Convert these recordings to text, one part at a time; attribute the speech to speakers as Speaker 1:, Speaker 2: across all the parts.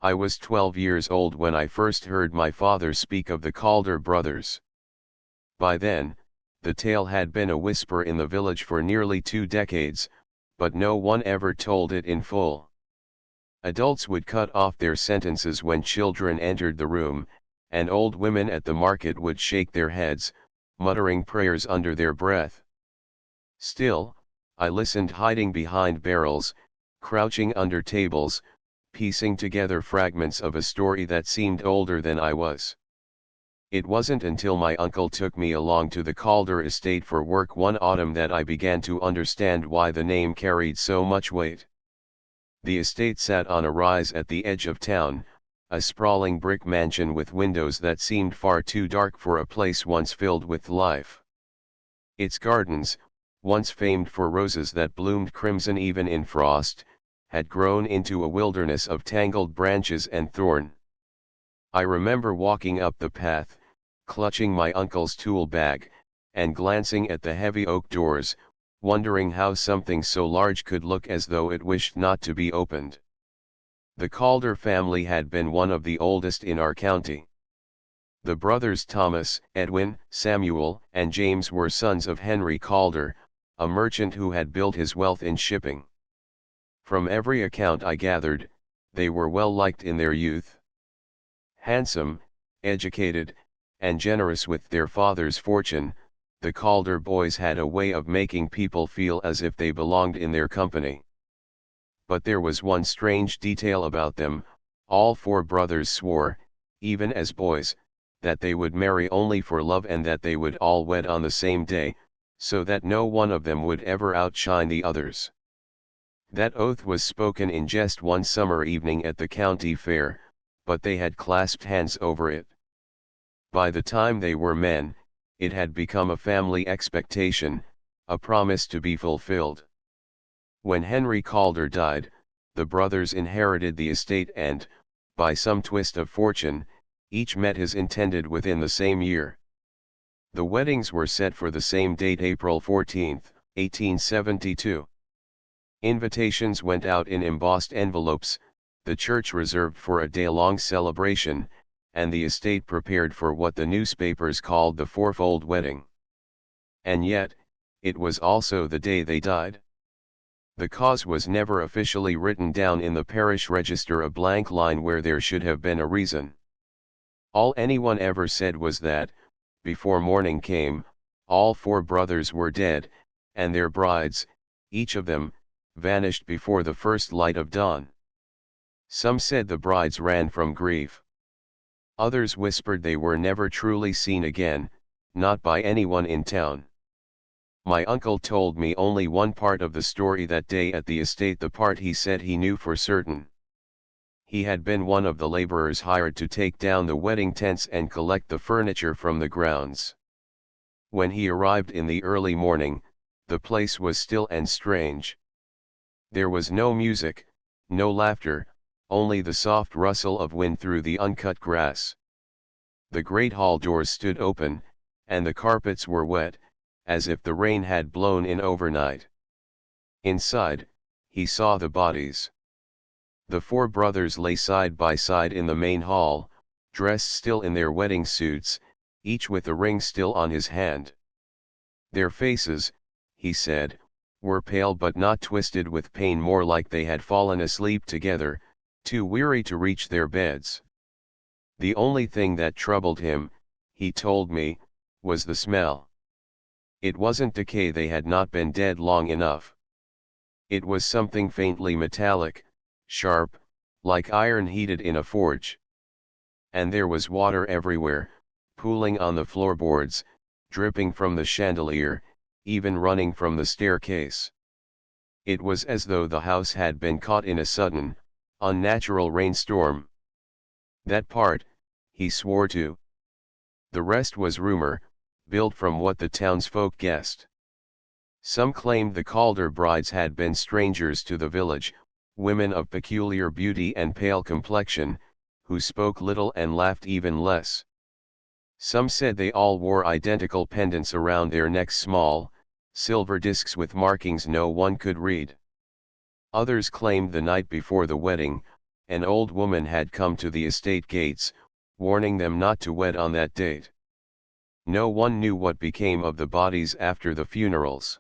Speaker 1: I was 12 years old when I first heard my father speak of the Calder brothers. By then, the tale had been a whisper in the village for nearly 2 decades, but no one ever told it in full. Adults would cut off their sentences when children entered the room, and old women at the market would shake their heads, muttering prayers under their breath. Still, I listened, hiding behind barrels, crouching under tables, piecing together fragments of a story that seemed older than I was. It wasn't until my uncle took me along to the Calder estate for work one autumn that I began to understand why the name carried so much weight. The estate sat on a rise at the edge of town, a sprawling brick mansion with windows that seemed far too dark for a place once filled with life. Its gardens, once famed for roses that bloomed crimson even in frost, had grown into a wilderness of tangled branches and thorn. I remember walking up the path, clutching my uncle's tool bag, and glancing at the heavy oak doors, wondering how something so large could look as though it wished not to be opened. The Calder family had been one of the oldest in our county. The brothers Thomas, Edwin, Samuel, and James were sons of Henry Calder, a merchant who had built his wealth in shipping. From every account I gathered, they were well liked in their youth. Handsome, educated, and generous with their father's fortune, the Calder boys had a way of making people feel as if they belonged in their company. But there was one strange detail about them: all 4 brothers swore, even as boys, that they would marry only for love and that they would all wed on the same day, so that no one of them would ever outshine the others. That oath was spoken in jest one summer evening at the county fair, but they had clasped hands over it. By the time they were men, it had become a family expectation, a promise to be fulfilled. When Henry Calder died, the brothers inherited the estate and, by some twist of fortune, each met his intended within the same year. The weddings were set for the same date, April 14, 1872. Invitations went out in embossed envelopes, the church reserved for a day-long celebration, and the estate prepared for what the newspapers called the fourfold wedding. And yet, it was also the day they died. The cause was never officially written down in the parish register, a blank line where there should have been a reason. All anyone ever said was that, before morning came, all 4 brothers were dead, and their brides, each of them, vanished before the first light of dawn. Some said the brides ran from grief. Others whispered they were never truly seen again, not by anyone in town. My uncle told me only one part of the story that day at the estate, the part he said he knew for certain. He had been one of the laborers hired to take down the wedding tents and collect the furniture from the grounds. When he arrived in the early morning, the place was still and strange. There was no music, no laughter, only the soft rustle of wind through the uncut grass. The great hall doors stood open, and the carpets were wet, as if the rain had blown in overnight. Inside, he saw the bodies. The 4 brothers lay side by side in the main hall, dressed still in their wedding suits, each with a ring still on his hand. Their faces, he said, were pale but not twisted with pain, more like they had fallen asleep together, too weary to reach their beds. The only thing that troubled him, he told me, was the smell. It wasn't decay, they had not been dead long enough. It was something faintly metallic, sharp, like iron heated in a forge. And there was water everywhere, pooling on the floorboards, dripping from the chandelier, even running from the staircase. It was as though the house had been caught in a sudden, unnatural rainstorm. That part, he swore to. The rest was rumor, built from what the townsfolk guessed. Some claimed the Calder brides had been strangers to the village, women of peculiar beauty and pale complexion, who spoke little and laughed even less. Some said they all wore identical pendants around their necks, small, silver discs with markings no one could read. Others claimed the night before the wedding, an old woman had come to the estate gates, warning them not to wed on that date. No one knew what became of the bodies after the funerals.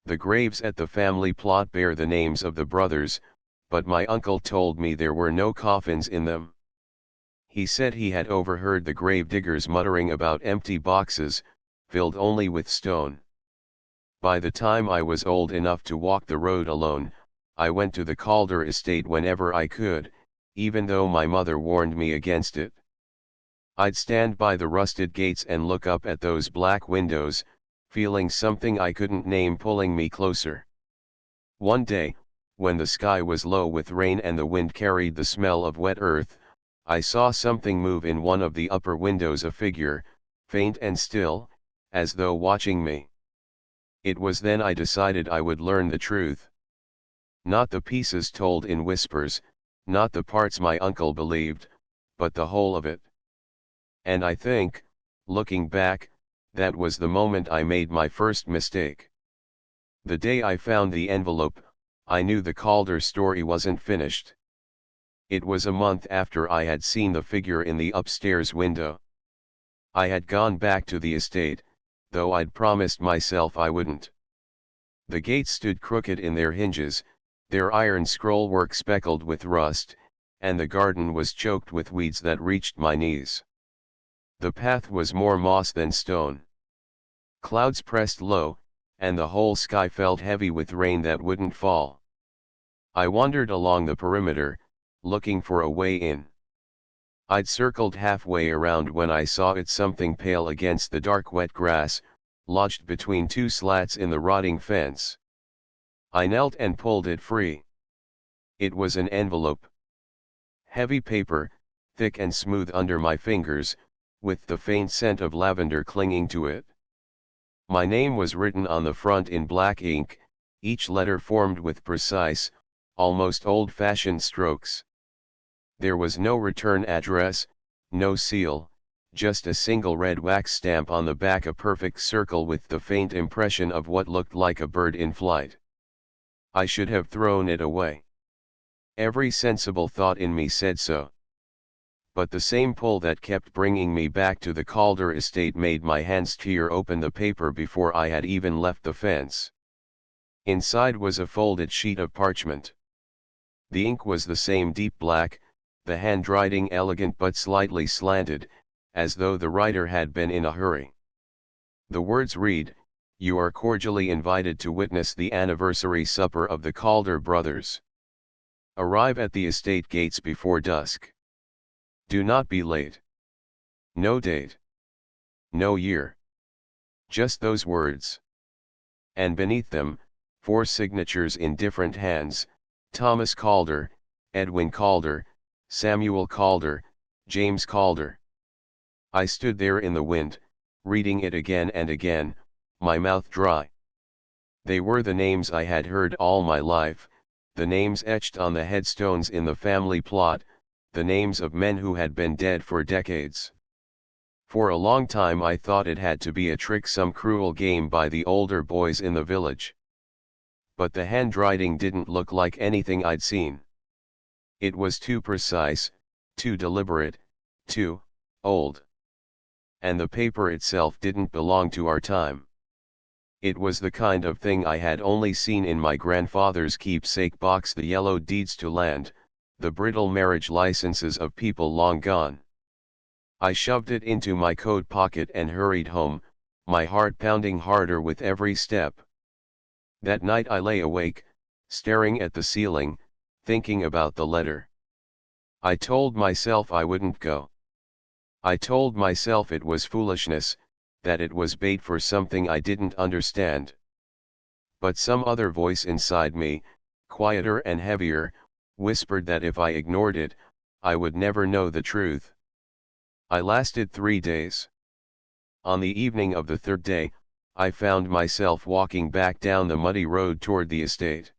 Speaker 1: The graves at the family plot bear the names of the brothers, but my uncle told me there were no coffins in them. He said he had overheard the grave diggers muttering about empty boxes, filled only with stone. By the time I was old enough to walk the road alone, I went to the Calder estate whenever I could, even though my mother warned me against it. I'd stand by the rusted gates and look up at those black windows, feeling something I couldn't name pulling me closer. One day, when the sky was low with rain and the wind carried the smell of wet earth, I saw something move in one of the upper windows, a figure, faint and still, as though watching me. It was then I decided I would learn the truth. Not the pieces told in whispers, not the parts my uncle believed, but the whole of it. And I think, looking back, that was the moment I made my first mistake. The day I found the envelope, I knew the Calder story wasn't finished. It was a month after I had seen the figure in the upstairs window. I had gone back to the estate, though I'd promised myself I wouldn't. The gates stood crooked in their hinges, their iron scrollwork speckled with rust, and the garden was choked with weeds that reached my knees. The path was more moss than stone. Clouds pressed low, and the whole sky felt heavy with rain that wouldn't fall. I wandered along the perimeter, looking for a way in. I'd circled halfway around when I saw it, something pale against the dark wet grass, lodged between two slats in the rotting fence. I knelt and pulled it free. It was an envelope. Heavy paper, thick and smooth under my fingers, with the faint scent of lavender clinging to it. My name was written on the front in black ink, each letter formed with precise, almost old-fashioned strokes. There was no return address, no seal, just a single red wax stamp on the back, a perfect circle with the faint impression of what looked like a bird in flight. I should have thrown it away. Every sensible thought in me said so. But the same pull that kept bringing me back to the Calder estate made my hands tear open the paper before I had even left the fence. Inside was a folded sheet of parchment. The ink was the same deep black, the handwriting elegant but slightly slanted, as though the writer had been in a hurry. The words read, "You are cordially invited to witness the anniversary supper of the Calder brothers. Arrive at the estate gates before dusk. Do not be late." No date. No year. Just those words. And beneath them, 4 signatures in different hands: Thomas Calder, Edwin Calder, Samuel Calder, James Calder. I stood there in the wind, reading it again and again, my mouth dry. They were the names I had heard all my life, the names etched on the headstones in the family plot, the names of men who had been dead for decades. For a long time I thought it had to be a trick, some cruel game by the older boys in the village. But the handwriting didn't look like anything I'd seen. It was too precise, too deliberate, too old. And the paper itself didn't belong to our time. It was the kind of thing I had only seen in my grandfather's keepsake box, the yellow deeds to land, the brittle marriage licenses of people long gone. I shoved it into my coat pocket and hurried home, my heart pounding harder with every step. That night I lay awake, staring at the ceiling, thinking about the letter. I told myself I wouldn't go. I told myself it was foolishness, that it was bait for something I didn't understand. But some other voice inside me, quieter and heavier, whispered that if I ignored it, I would never know the truth. I lasted 3 days. On the evening of the 3rd day, I found myself walking back down the muddy road toward the estate.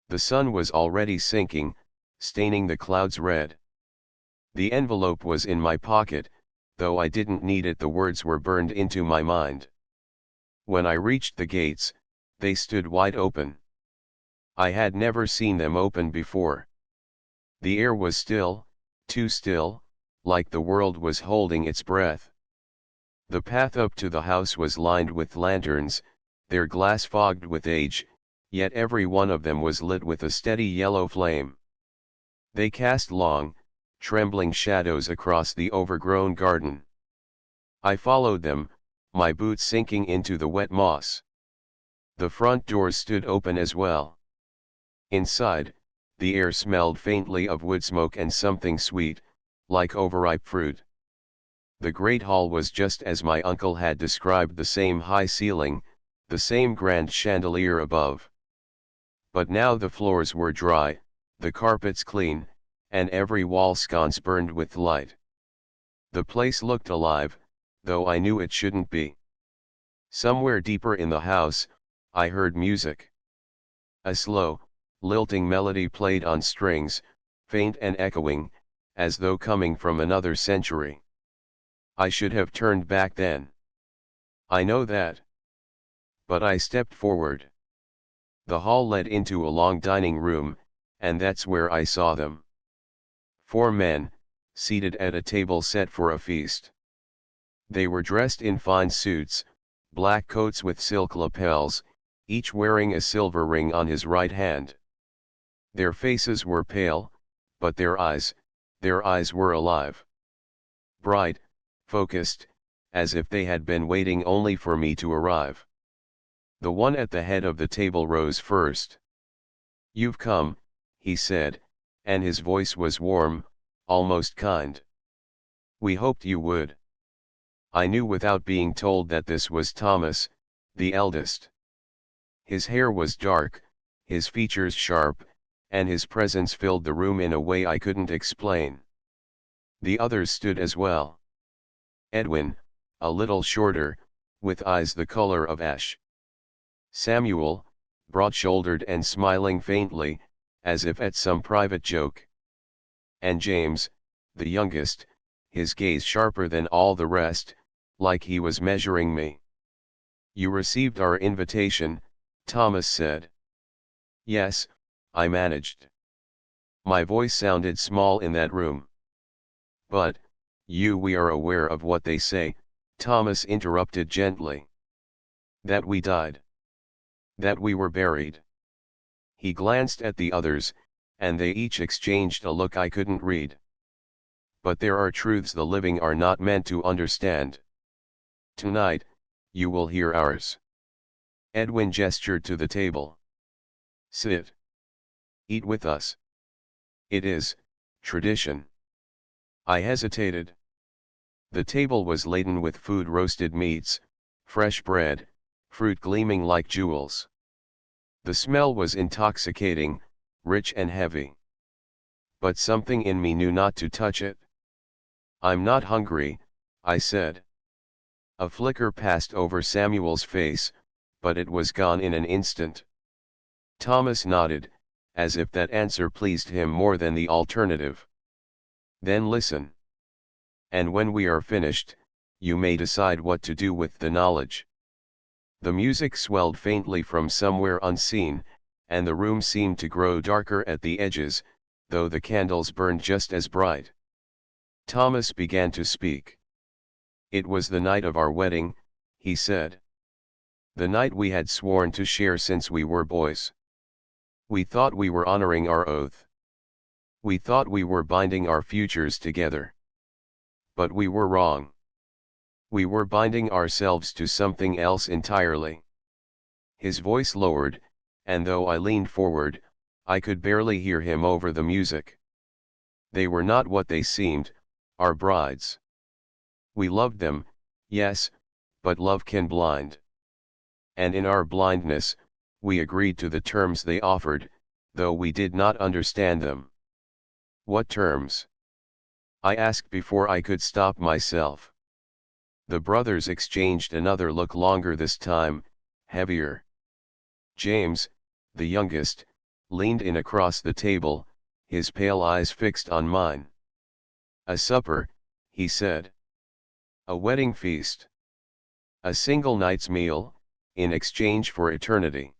Speaker 1: The sun was already sinking, staining the clouds red. The envelope was in my pocket, though I didn't need it. The words were burned into my mind. When I reached the gates, they stood wide open. I had never seen them open before. The air was still, too still, like the world was holding its breath. The path up to the house was lined with lanterns, their glass fogged with age, yet every one of them was lit with a steady yellow flame. They cast long, trembling shadows across the overgrown garden. I followed them, my boots sinking into the wet moss. The front doors stood open as well. Inside, the air smelled faintly of wood smoke and something sweet, like overripe fruit. The great hall was just as my uncle had described, the same high ceiling, the same grand chandelier above. But now the floors were dry, the carpets clean, and every wall sconce burned with light. The place looked alive, though I knew it shouldn't be. Somewhere deeper in the house, I heard music. A slow, lilting melody played on strings, faint and echoing, as though coming from another century. I should have turned back then. I know that. But I stepped forward. The hall led into a long dining room, and that's where I saw them. 4 men, seated at a table set for a feast. They were dressed in fine suits, black coats with silk lapels, each wearing a silver ring on his right hand. Their faces were pale, but their eyes were alive. Bright, focused, as if they had been waiting only for me to arrive. The one at the head of the table rose first. "You've come," he said, and his voice was warm, almost kind. "We hoped you would." I knew without being told that this was Thomas, the eldest. His hair was dark, his features sharp, and his presence filled the room in a way I couldn't explain. The others stood as well. Edwin, a little shorter, with eyes the color of ash. Samuel, broad-shouldered and smiling faintly, as if at some private joke. And James, the youngest, his gaze sharper than all the rest, like he was measuring me. "You received our invitation," Thomas said. "Yes," I managed. My voice sounded small in that room. "But, we are aware of what they say," Thomas interrupted gently. "That we died. That we were buried." He glanced at the others, and they each exchanged a look I couldn't read. "But there are truths the living are not meant to understand. Tonight, you will hear ours." Edwin gestured to the table. "Sit. Eat with us. It is tradition." I hesitated. The table was laden with food, roasted meats, fresh bread, fruit gleaming like jewels. The smell was intoxicating, rich and heavy. But something in me knew not to touch it. "I'm not hungry," I said. A flicker passed over Samuel's face, but it was gone in an instant. Thomas nodded, as if that answer pleased him more than the alternative. "Then listen. And when we are finished, you may decide what to do with the knowledge." The music swelled faintly from somewhere unseen, and the room seemed to grow darker at the edges, though the candles burned just as bright. Thomas began to speak. "It was the night of our wedding," he said. "The night we had sworn to share since we were boys. We thought we were honoring our oath. We thought we were binding our futures together. But we were wrong. We were binding ourselves to something else entirely." His voice lowered, and though I leaned forward, I could barely hear him over the music. "They were not what they seemed, our brides. We loved them, yes, but love can blind. And in our blindness, we agreed to the terms they offered, though we did not understand them." "What terms?" I asked before I could stop myself. The brothers exchanged another look, longer this time, heavier. James, the youngest, leaned in across the table, his pale eyes fixed on mine. "A supper," he said. "A wedding feast. A single night's meal, in exchange for eternity."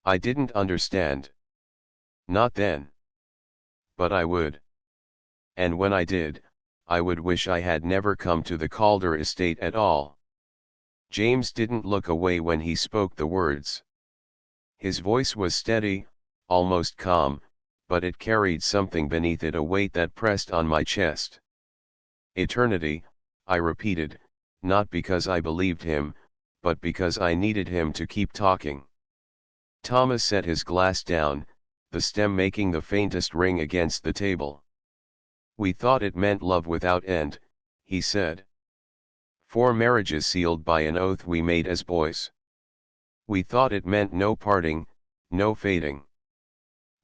Speaker 1: I didn't understand. Not then. But I would. And when I did, I would wish I had never come to the Calder estate at all. James didn't look away when he spoke the words. His voice was steady, almost calm, but it carried something beneath it, a weight that pressed on my chest. Eternity, I repeated, not because I believed him, but because I needed him to keep talking. Thomas set his glass down, the stem making the faintest ring against the table. We thought it meant love without end, he said. 4 marriages sealed by an oath we made as boys. We thought it meant no parting, no fading.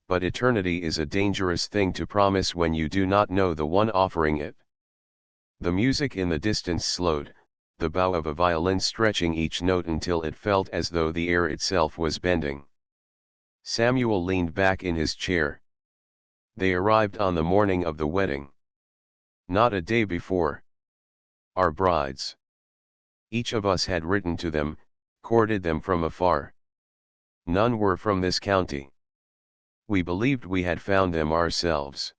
Speaker 1: But eternity is a dangerous thing to promise when you do not know the one offering it. The music in the distance slowed, the bow of a violin stretching each note until it felt as though the air itself was bending. Samuel leaned back in his chair. They arrived on the morning of the wedding. Not a day before. Our brides. Each of us had written to them, courted them from afar. None were from this county. We believed we had found them ourselves.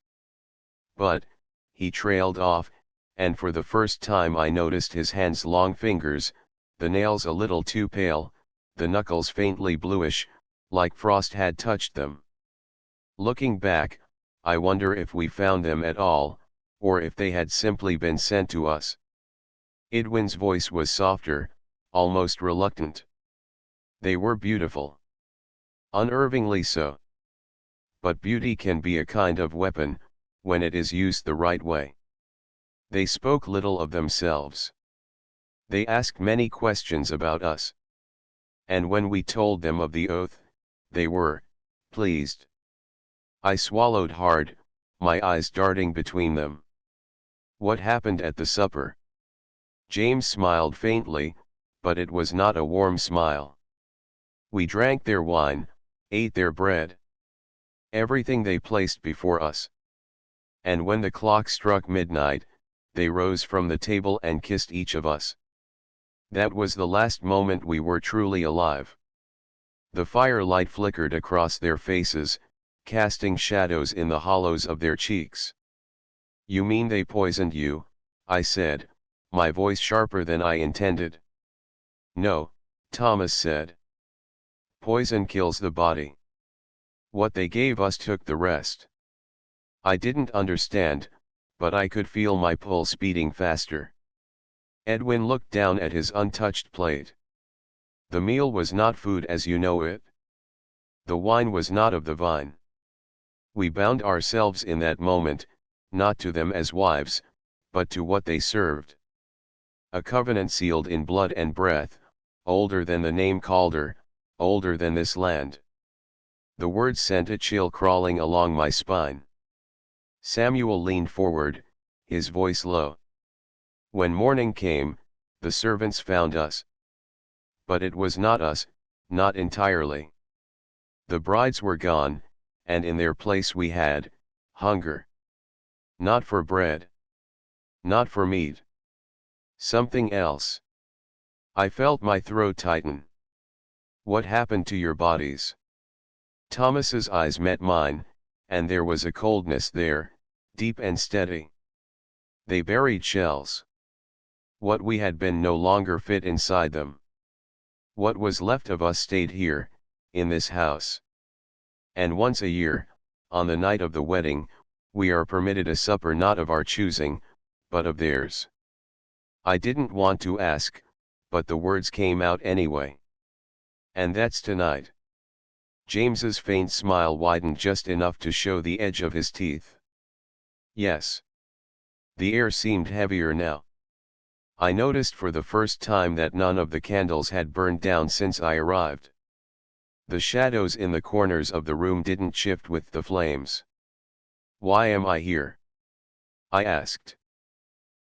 Speaker 1: But, he trailed off, and for the first time I noticed his hands' long fingers, the nails a little too pale, the knuckles faintly bluish, like frost had touched them. Looking back, I wonder if we found them at all, or if they had simply been sent to us. Edwin's voice was softer, almost reluctant. They were beautiful. Unnervingly so. But beauty can be a kind of weapon, when it is used the right way. They spoke little of themselves. They asked many questions about us. And when we told them of the oath, they were pleased. I swallowed hard, my eyes darting between them. What happened at the supper? James smiled faintly, but it was not a warm smile. We drank their wine, ate their bread. Everything they placed before us. And when the clock struck midnight, they rose from the table and kissed each of us. That was the last moment we were truly alive. The firelight flickered across their faces, casting shadows in the hollows of their cheeks. You mean they poisoned you? I said, my voice sharper than I intended. No, Thomas said. Poison kills the body. What they gave us took the rest. I didn't understand, but I could feel my pulse beating faster. Edwin looked down at his untouched plate. The meal was not food as you know it. The wine was not of the vine. We bound ourselves in that moment, not to them as wives, but to what they served. A covenant sealed in blood and breath, older than the name Calder, older than this land. The words sent a chill crawling along my spine. Samuel leaned forward, his voice low. When morning came, the servants found us. But it was not us, not entirely. The brides were gone, and in their place we had hunger. Not for bread. Not for meat. Something else. I felt my throat tighten. What happened to your bodies? Thomas's eyes met mine, and there was a coldness there, deep and steady. They buried shells. What we had been no longer fit inside them. What was left of us stayed here, in this house. And once a year, on the night of the wedding, we are permitted a supper not of our choosing, but of theirs. I didn't want to ask, but the words came out anyway. And that's tonight. James's faint smile widened just enough to show the edge of his teeth. Yes. The air seemed heavier now. I noticed for the first time that none of the candles had burned down since I arrived. The shadows in the corners of the room didn't shift with the flames. Why am I here? I asked.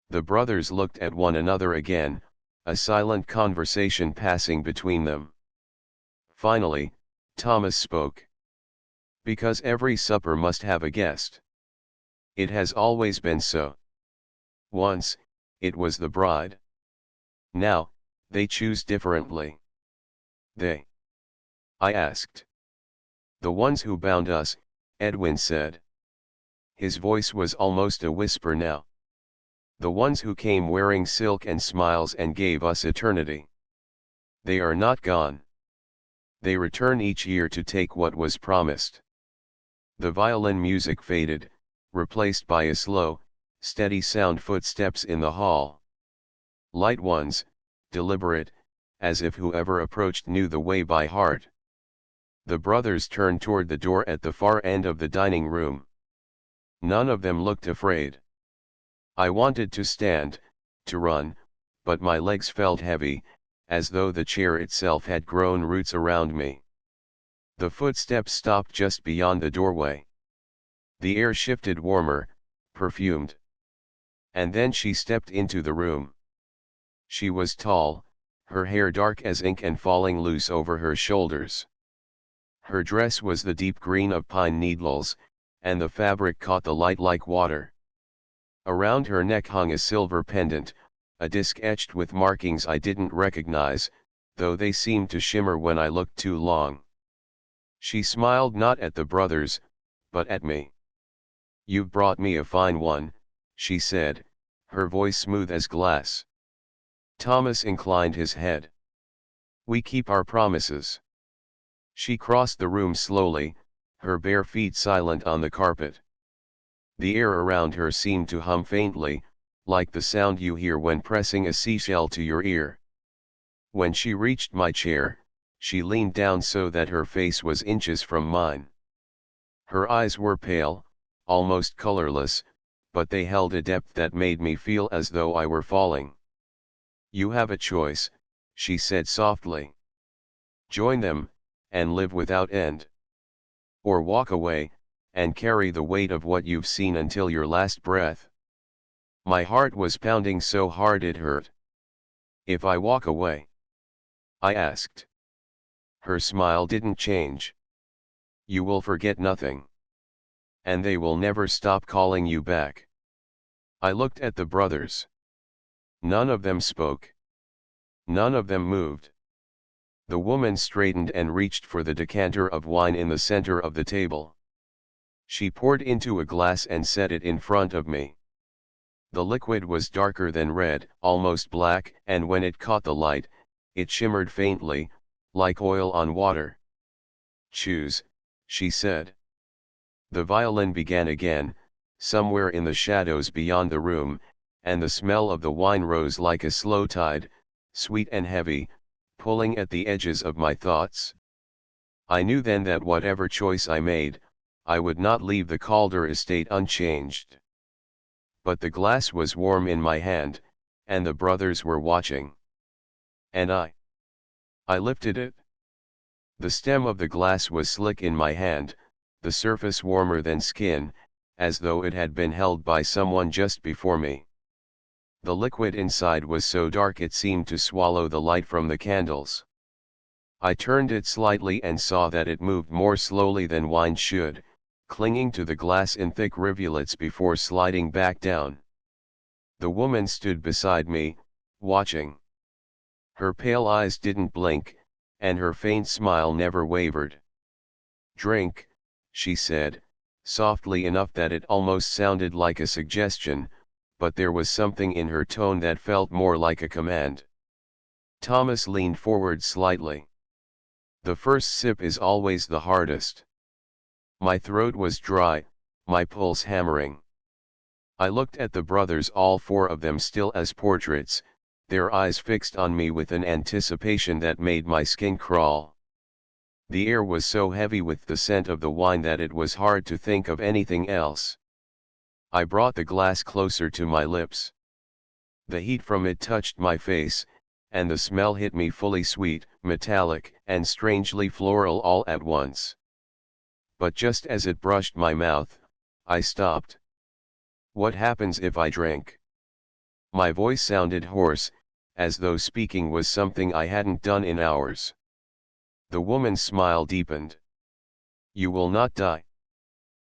Speaker 1: The brothers looked at one another again, a silent conversation passing between them. Finally, Thomas spoke. Because every supper must have a guest. It has always been so. Once, it was the bride. Now, they choose differently. They? I asked. The ones who bound us, Edwin said. His voice was almost a whisper now. The ones who came wearing silk and smiles and gave us eternity. They are not gone. They return each year to take what was promised. The violin music faded, replaced by a slow, steady sound footsteps in the hall. Light ones, deliberate, as if whoever approached knew the way by heart. The brothers turned toward the door at the far end of the dining room. None of them looked afraid. I wanted to stand, to run, but my legs felt heavy, as though the chair itself had grown roots around me. The footsteps stopped just beyond the doorway. The air shifted warmer, perfumed. And then she stepped into the room. She was tall, her hair dark as ink and falling loose over her shoulders. Her dress was the deep green of pine needles, and the fabric caught the light like water. Around her neck hung a silver pendant, a disc etched with markings I didn't recognize, though they seemed to shimmer when I looked too long. She smiled not at the brothers, but at me. "You've brought me a fine one," she said, her voice smooth as glass. Thomas inclined his head. "We keep our promises." She crossed the room slowly, her bare feet silent on the carpet. The air around her seemed to hum faintly, like the sound you hear when pressing a seashell to your ear. When she reached my chair, she leaned down so that her face was inches from mine. Her eyes were pale, almost colorless, but they held a depth that made me feel as though I were falling. "You have a choice," she said softly. "Join them, and live without end. Or walk away, and carry the weight of what you've seen until your last breath." My heart was pounding so hard it hurt. "If I walk away?" I asked. Her smile didn't change. "You will forget nothing. And they will never stop calling you back." I looked at the brothers. None of them spoke. None of them moved. The woman straightened and reached for the decanter of wine in the center of the table. She poured into a glass and set it in front of me. The liquid was darker than red, almost black, and when it caught the light, it shimmered faintly, like oil on water. "Choose," she said. The violin began again, somewhere in the shadows beyond the room, and the smell of the wine rose like a slow tide, sweet and heavy, pulling at the edges of my thoughts. I knew then that whatever choice I made, I would not leave the Calder estate unchanged. But the glass was warm in my hand, and the brothers were watching. And I lifted it. The stem of the glass was slick in my hand, the surface warmer than skin, as though it had been held by someone just before me. The liquid inside was so dark it seemed to swallow the light from the candles. I turned it slightly and saw that it moved more slowly than wine should, clinging to the glass in thick rivulets before sliding back down. The woman stood beside me, watching. Her pale eyes didn't blink, and her faint smile never wavered. "Drink," she said, softly enough that it almost sounded like a suggestion, but there was something in her tone that felt more like a command. Thomas leaned forward slightly. "The first sip is always the hardest." My throat was dry, my pulse hammering. I looked at the brothers, all four of them still as portraits, their eyes fixed on me with an anticipation that made my skin crawl. The air was so heavy with the scent of the wine that it was hard to think of anything else. I brought the glass closer to my lips. The heat from it touched my face, and the smell hit me fully, sweet, metallic, and strangely floral all at once. But just as it brushed my mouth, I stopped. "What happens if I drink?" My voice sounded hoarse, as though speaking was something I hadn't done in hours. The woman's smile deepened. "You will not die.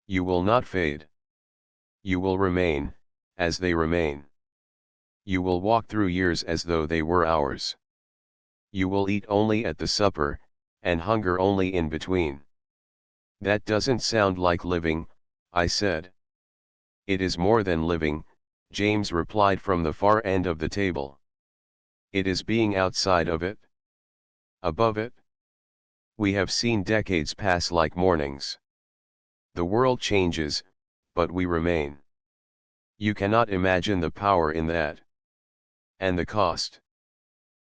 Speaker 1: You will not fade. You will remain, as they remain. You will walk through years as though they were hours. You will eat only at the supper, and hunger only in between." "That doesn't sound like living," I said. It is more than living, James replied from the far end of the table. It is being outside of it. Above it. We have seen decades pass like mornings. The world changes, but we remain. You cannot imagine the power in that. And the cost?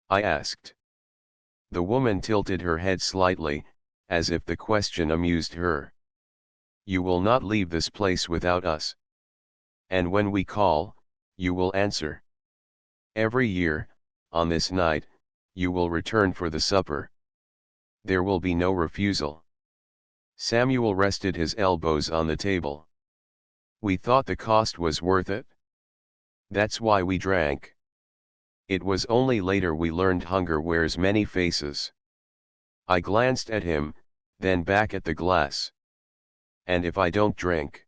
Speaker 1: I asked. The woman tilted her head slightly, as if the question amused her. You will not leave this place without us. And when we call, you will answer. Every year, on this night, you will return for the supper. There will be no refusal. Samuel rested his elbows on the table. We thought the cost was worth it. That's why we drank. It was only later we learned hunger wears many faces. I glanced at him, then back at the glass. And if I don't drink?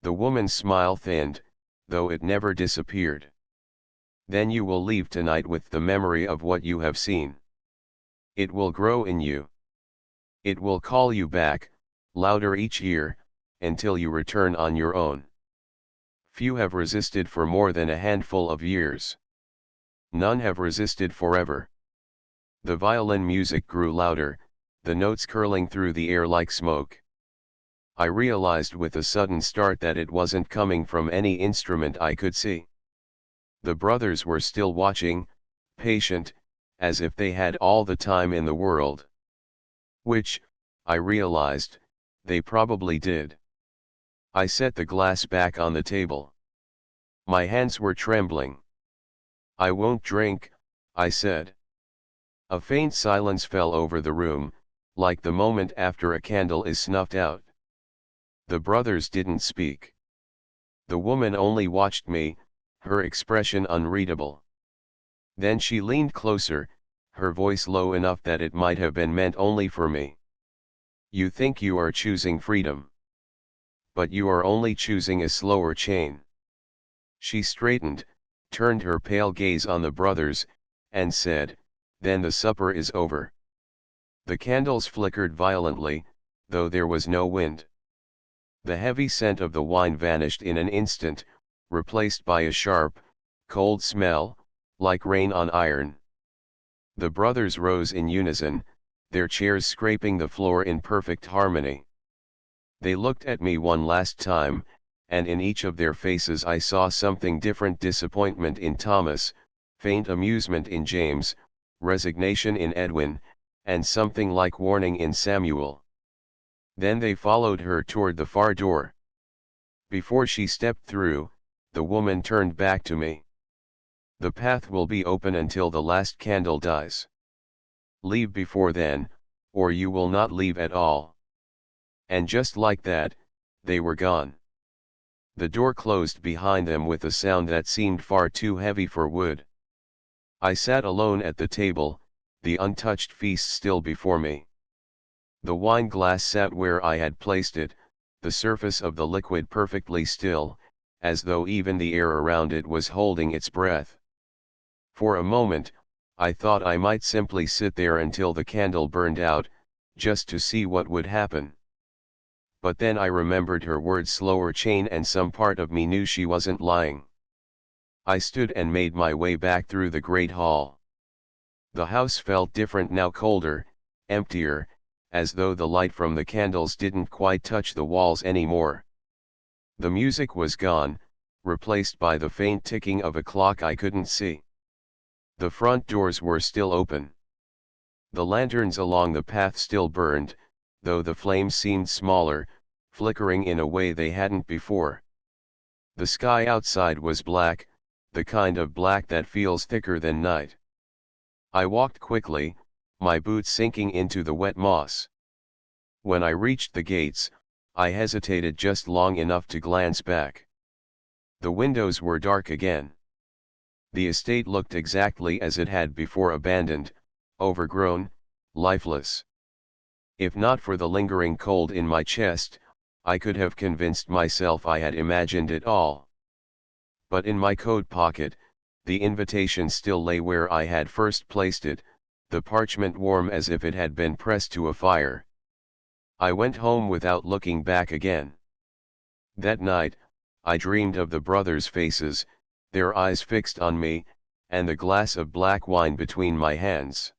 Speaker 1: The woman's smile thinned, though it never disappeared. Then you will leave tonight with the memory of what you have seen. It will grow in you. It will call you back, louder each year, until you return on your own. Few have resisted for more than a handful of years. None have resisted forever. The violin music grew louder, the notes curling through the air like smoke. I realized with a sudden start that it wasn't coming from any instrument I could see. The brothers were still watching, patient, as if they had all the time in the world. Which, I realized, they probably did. I set the glass back on the table. My hands were trembling. I won't drink, I said. A faint silence fell over the room, like the moment after a candle is snuffed out. The brothers didn't speak. The woman only watched me, her expression unreadable. Then she leaned closer, her voice low enough that it might have been meant only for me. You think you are choosing freedom. But you are only choosing a slower chain. She straightened, turned her pale gaze on the brothers, and said, Then the supper is over. The candles flickered violently, though there was no wind. The heavy scent of the wine vanished in an instant, replaced by a sharp, cold smell, like rain on iron. The brothers rose in unison, their chairs scraping the floor in perfect harmony. They looked at me one last time, and in each of their faces I saw something different: disappointment in Thomas, faint amusement in James, resignation in Edwin, and something like warning in Samuel. Then they followed her toward the far door. Before she stepped through, the woman turned back to me. The path will be open until the last candle dies. Leave before then, or you will not leave at all. And just like that, they were gone. The door closed behind them with a sound that seemed far too heavy for wood. I sat alone at the table, the untouched feast still before me. The wine glass sat where I had placed it, the surface of the liquid perfectly still, as though even the air around it was holding its breath. For a moment, I thought I might simply sit there until the candle burned out, just to see what would happen. But then I remembered her words, slower chain, and some part of me knew she wasn't lying. I stood and made my way back through the great hall. The house felt different now, colder, emptier, as though the light from the candles didn't quite touch the walls anymore. The music was gone, replaced by the faint ticking of a clock I couldn't see. The front doors were still open. The lanterns along the path still burned, though the flames seemed smaller, flickering in a way they hadn't before. The sky outside was black, the kind of black that feels thicker than night. I walked quickly, my boots sinking into the wet moss. When I reached the gates, I hesitated just long enough to glance back. The windows were dark again. The estate looked exactly as it had before, abandoned, overgrown, lifeless. If not for the lingering cold in my chest, I could have convinced myself I had imagined it all. But in my coat pocket, the invitation still lay where I had first placed it, the parchment warm as if it had been pressed to a fire. I went home without looking back again. That night, I dreamed of the brothers' faces, their eyes fixed on me, and the glass of black wine between my hands.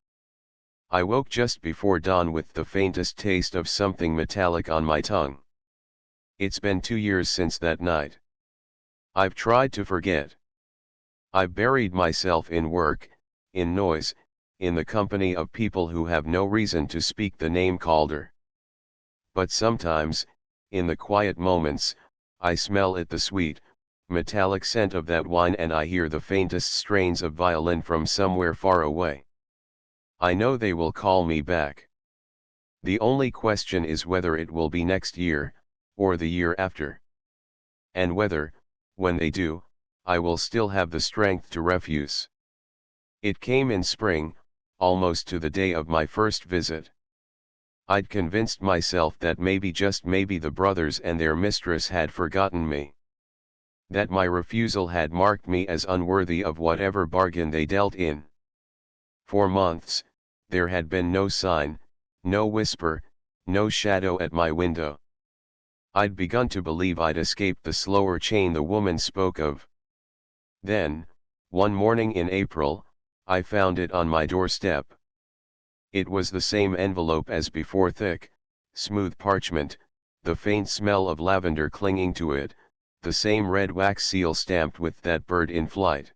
Speaker 1: I woke just before dawn with the faintest taste of something metallic on my tongue. It's been 2 years since that night. I've tried to forget. I've buried myself in work, in noise, in the company of people who have no reason to speak the name Calder. But sometimes, in the quiet moments, I smell it, the sweet, metallic scent of that wine, and I hear the faintest strains of violin from somewhere far away. I know they will call me back. The only question is whether it will be next year, or the year after. And whether, when they do, I will still have the strength to refuse. It came in spring, almost to the day of my first visit. I'd convinced myself that maybe, just maybe, the brothers and their mistress had forgotten me. That my refusal had marked me as unworthy of whatever bargain they dealt in. For months, there had been no sign, no whisper, no shadow at my window. I'd begun to believe I'd escaped the slower chain the woman spoke of. Then, one morning in April, I found it on my doorstep. It was the same envelope as before, thick, smooth parchment, the faint smell of lavender clinging to it, the same red wax seal stamped with that bird in flight.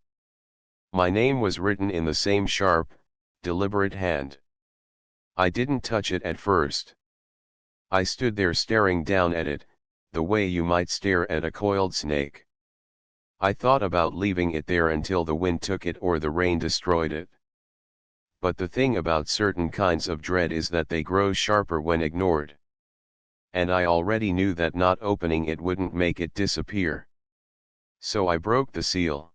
Speaker 1: My name was written in the same sharp, deliberate hand. I didn't touch it at first. I stood there staring down at it, the way you might stare at a coiled snake. I thought about leaving it there until the wind took it or the rain destroyed it. But the thing about certain kinds of dread is that they grow sharper when ignored. And I already knew that not opening it wouldn't make it disappear. So I broke the seal.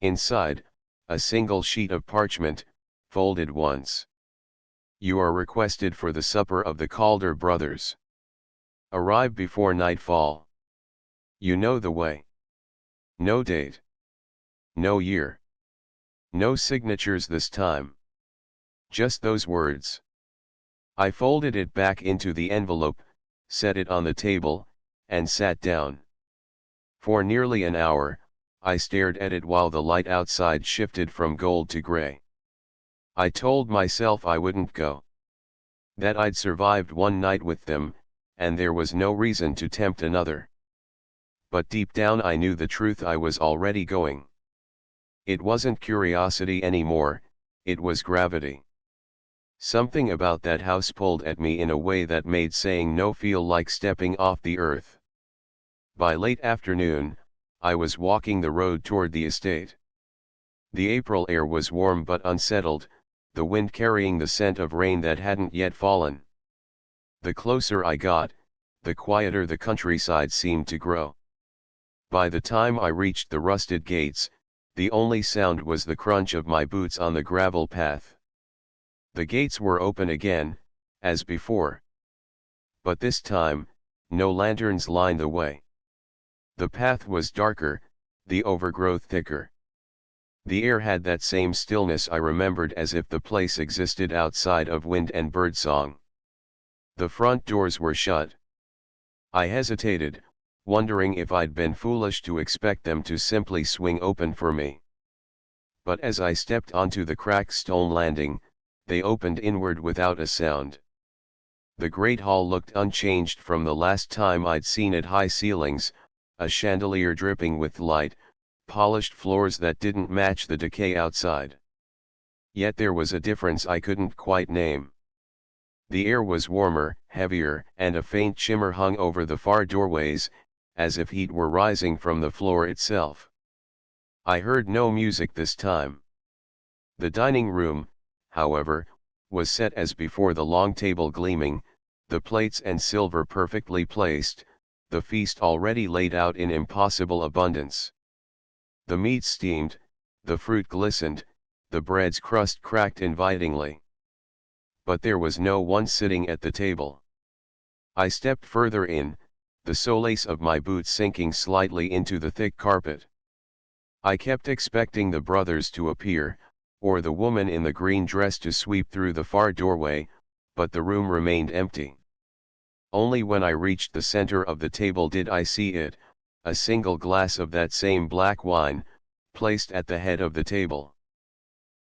Speaker 1: Inside, a single sheet of parchment, folded once. You are requested for the supper of the Calder brothers. Arrive before nightfall. You know the way. No date. No year. No signatures this time. Just those words. I folded it back into the envelope, set it on the table, and sat down. For nearly an hour, I stared at it while the light outside shifted from gold to gray. I told myself I wouldn't go. That I'd survived one night with them, and there was no reason to tempt another. But deep down I knew the truth: I was already going. It wasn't curiosity anymore, it was gravity. Something about that house pulled at me in a way that made saying no feel like stepping off the earth. By late afternoon, I was walking the road toward the estate. The April air was warm but unsettled, the wind carrying the scent of rain that hadn't yet fallen. The closer I got, the quieter the countryside seemed to grow. By the time I reached the rusted gates, the only sound was the crunch of my boots on the gravel path. The gates were open again, as before. But this time, no lanterns lined the way. The path was darker, the overgrowth thicker. The air had that same stillness I remembered, as if the place existed outside of wind and birdsong. The front doors were shut. I hesitated, wondering if I'd been foolish to expect them to simply swing open for me. But as I stepped onto the cracked stone landing, they opened inward without a sound. The great hall looked unchanged from the last time I'd seen it: high ceilings, a chandelier dripping with light, polished floors that didn't match the decay outside. Yet there was a difference I couldn't quite name. The air was warmer, heavier, and a faint shimmer hung over the far doorways, as if heat were rising from the floor itself. I heard no music this time. The dining room, however, was set as before, the long table gleaming, the plates and silver perfectly placed, the feast already laid out in impossible abundance. The meat steamed, the fruit glistened, the bread's crust cracked invitingly. But there was no one sitting at the table. I stepped further in, the solace of my boots sinking slightly into the thick carpet. I kept expecting the brothers to appear, or the woman in the green dress to sweep through the far doorway, but the room remained empty. Only when I reached the center of the table did I see it, a single glass of that same black wine, placed at the head of the table.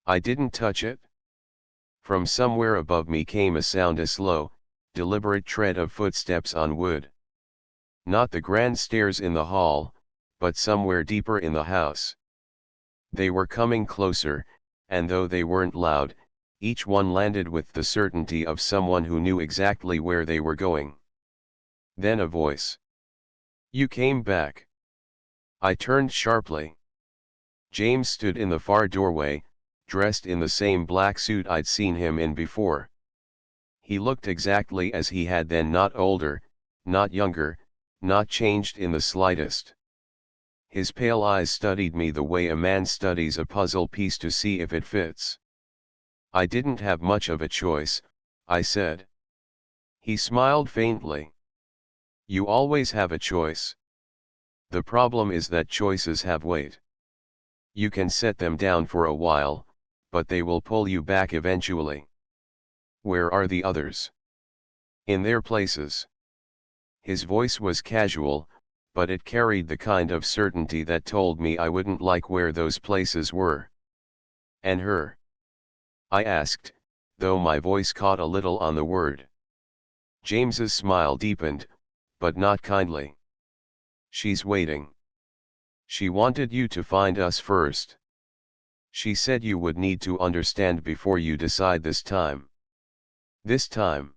Speaker 1: I didn't touch it. From somewhere above me came a sound, a slow, deliberate tread of footsteps on wood. Not the grand stairs in the hall, but somewhere deeper in the house. They were coming closer, and though they weren't loud, each one landed with the certainty of someone who knew exactly where they were going. Then a voice. "You came back." I turned sharply. James stood in the far doorway, dressed in the same black suit I'd seen him in before. He looked exactly as he had then, not older, not younger, not changed in the slightest. His pale eyes studied me the way a man studies a puzzle piece to see if it fits. "I didn't have much of a choice," I said. He smiled faintly. "You always have a choice. The problem is that choices have weight. You can set them down for a while, but they will pull you back eventually. Where are the others?" "In their places." His voice was casual, but it carried the kind of certainty that told me I wouldn't like where those places were. "And her?" I asked, though my voice caught a little on the word. James's smile deepened, but not kindly. "She's waiting. She wanted you to find us first. She said you would need to understand before you decide this time." "This time?"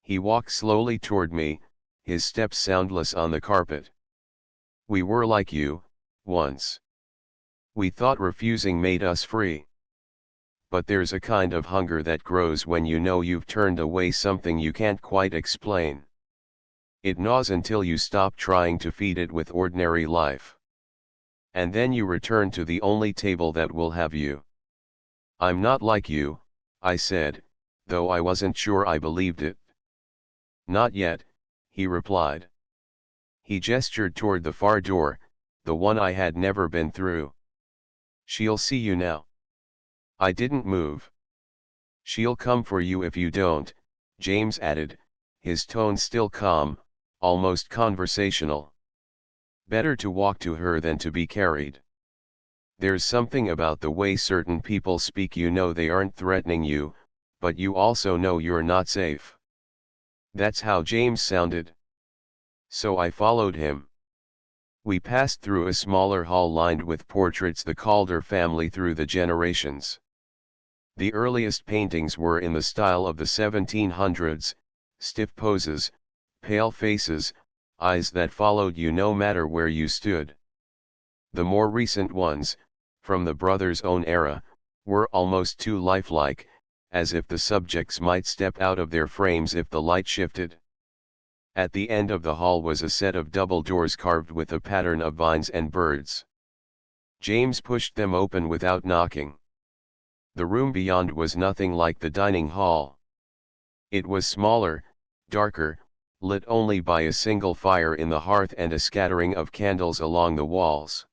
Speaker 1: He walked slowly toward me, his steps soundless on the carpet. "We were like you, once. We thought refusing made us free. But there's a kind of hunger that grows when you know you've turned away something you can't quite explain. It gnaws until you stop trying to feed it with ordinary life. And then you return to the only table that will have you." "I'm not like you," I said, though I wasn't sure I believed it. "Not yet," he replied. He gestured toward the far door, the one I had never been through. "She'll see you now." I didn't move. "She'll come for you if you don't," James added, his tone still calm, almost conversational. "Better to walk to her than to be carried. There's something about the way certain people speak, you know they aren't threatening you, but you also know you're not safe." That's how James sounded. So I followed him. We passed through a smaller hall lined with portraits, the Calder family through the generations. The earliest paintings were in the style of the 1700s, stiff poses, pale faces, eyes that followed you no matter where you stood. The more recent ones, from the brothers' own era, were almost too lifelike, as if the subjects might step out of their frames if the light shifted. At the end of the hall was a set of double doors carved with a pattern of vines and birds. James pushed them open without knocking. The room beyond was nothing like the dining hall. It was smaller, darker, lit only by a single fire in the hearth and a scattering of candles along the walls.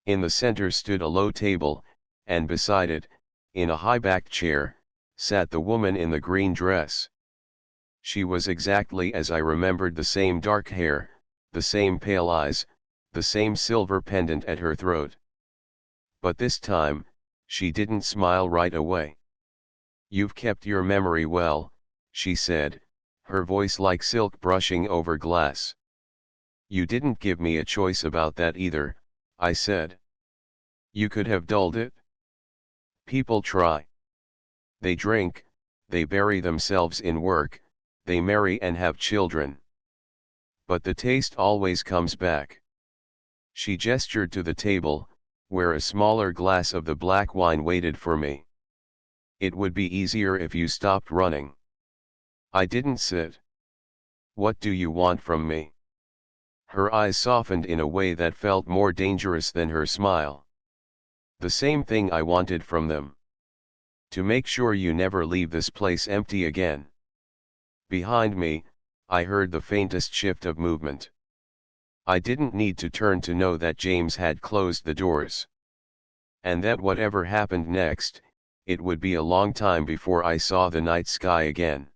Speaker 1: In the center stood a low table, and beside it, in a high-backed chair, sat the woman in the green dress. She was exactly as I remembered, the same dark hair, the same pale eyes, the same silver pendant at her throat. But this time, she didn't smile right away. "You've kept your memory well," she said, her voice like silk brushing over glass. "You didn't give me a choice about that either," I said. "You could have dulled it. People try. They drink, they bury themselves in work, they marry and have children. But the taste always comes back." She gestured to the table, where a smaller glass of the black wine waited for me. "It would be easier if you stopped running." I didn't sit. "What do you want from me?" Her eyes softened in a way that felt more dangerous than her smile. "The same thing I wanted from them. To make sure you never leave this place empty again." Behind me, I heard the faintest shift of movement. I didn't need to turn to know that James had closed the doors. And that whatever happened next, it would be a long time before I saw the night sky again.